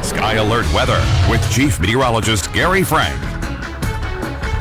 SkyALERT Weather with Chief Meteorologist Gary Frank.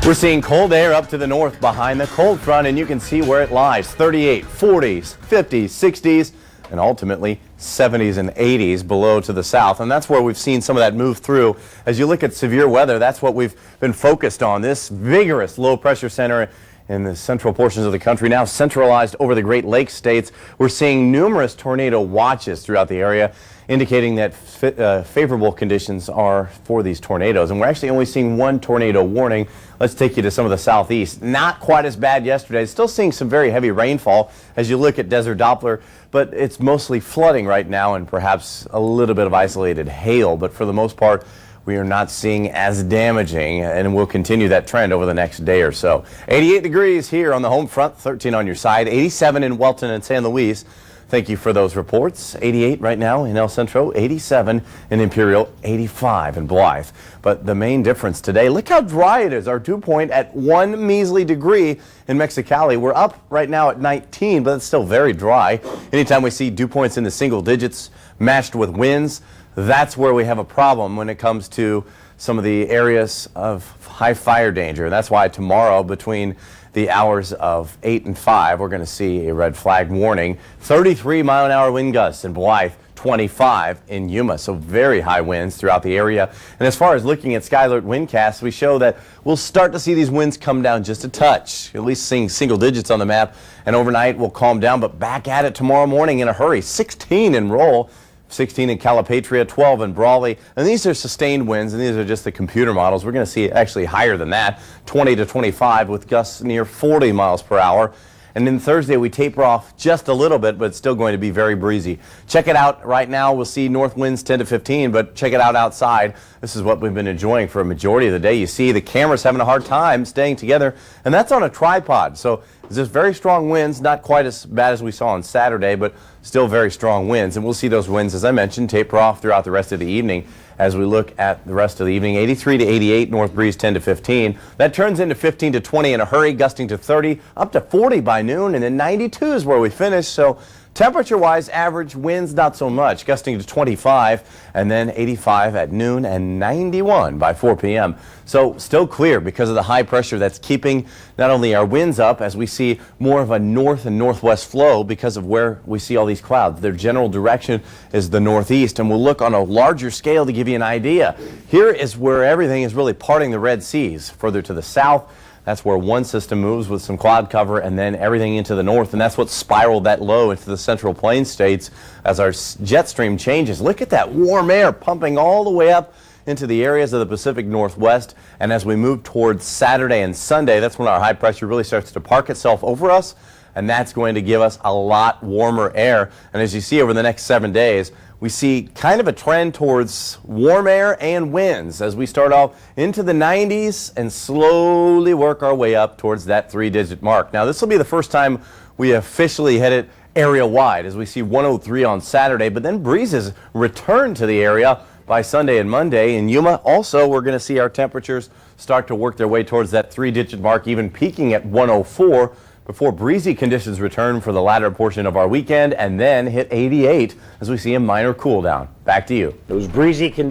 We're seeing cold air up to the north behind the cold front, and you can see where it lies. 38, 40s, 50s, 60s, and ultimately 70s and 80s below to the south. And that's where we've seen some of that move through. As you look at severe weather, that's what we've been focused on. This vigorous low pressure center in the central portions of the country, now centralized over the Great Lakes states. We're seeing numerous tornado watches throughout the area, indicating that favorable conditions are for these tornadoes. And we're actually only seeing one tornado warning. Let's take you to some of the southeast. Not quite as bad yesterday. Still seeing some very heavy rainfall as you look at Desert Doppler, but it's mostly flooding right now and perhaps a little bit of isolated hail. But for the most part, we are not seeing as damaging, and we'll continue that trend over the next day or so. 88 degrees here on the home front, 13 on your side, 87 in Welton and San Luis. Thank you for those reports. 88 right now in El Centro, 87 in Imperial, 85 in Blythe. But the main difference today, look how dry it is. Our dew point at 1 measly degree in Mexicali. We're up right now at 19, but it's still very dry. Anytime we see dew points in the single digits matched with winds, that's where we have a problem when it comes to some of the areas of high fire danger. That's why tomorrow between the hours of 8 and 5, we're going to see a red flag warning. 33-mile-an-hour wind gusts in Blythe, 25 in Yuma. So very high winds throughout the area. And as far as looking at SkyALERT windcasts, we show that we'll start to see these winds come down just a touch, at least seeing single digits on the map. And overnight we'll calm down, but back at it tomorrow morning in a hurry. 16 in Roll, 16 in Calipatria, 12 in Brawley, and these are sustained winds, and these are just the computer models. We're going to see actually higher than that, 20 to 25 with gusts near 40 miles per hour. And then Thursday we taper off just a little bit, but it's still going to be very breezy. Check it out right now. We'll see north winds 10 to 15, but check it out outside. This is what we've been enjoying for a majority of the day. You see the camera's having a hard time staying together, and that's on a tripod. So it's just very strong winds, not quite as bad as we saw on Saturday, but still very strong winds. And we'll see those winds, as I mentioned, taper off throughout the rest of the evening. As we look at the rest of the evening, 83 to 88, north breeze 10 to 15. That turns into 15 to 20 in a hurry, gusting to 30, up to 40 by noon, and then 92 is where we finish. So temperature-wise, average winds not so much, gusting to 25, and then 85 at noon and 91 by 4 p.m. So still clear because of the high pressure that's keeping not only our winds up as we see more of a north and northwest flow because of where we see all these clouds. Their general direction is the northeast, and we'll look on a larger scale to give you an idea. Here is where everything is really parting the Red Seas. Further to the south, that's where one system moves with some cloud cover, and then everything into the north, and that's what spiraled that low into the Central Plains states as our jet stream changes. Look at that warm air pumping all the way up into the areas of the Pacific Northwest, and as we move towards Saturday and Sunday, that's when our high pressure really starts to park itself over us, and that's going to give us a lot warmer air. And as you see over the next 7 days, we see kind of a trend towards warm air and winds as we start off into the 90s and slowly work our way up towards that 3-digit mark. Now, this will be the first time we officially hit it area-wide as we see 103 on Saturday, but then breezes return to the area by Sunday and Monday. In Yuma, also, we're going to see our temperatures start to work their way towards that 3-digit mark, even peaking at 104 before breezy conditions return for the latter portion of our weekend and then hit 88 as we see a minor cool down. Back to you. Those breezy conditions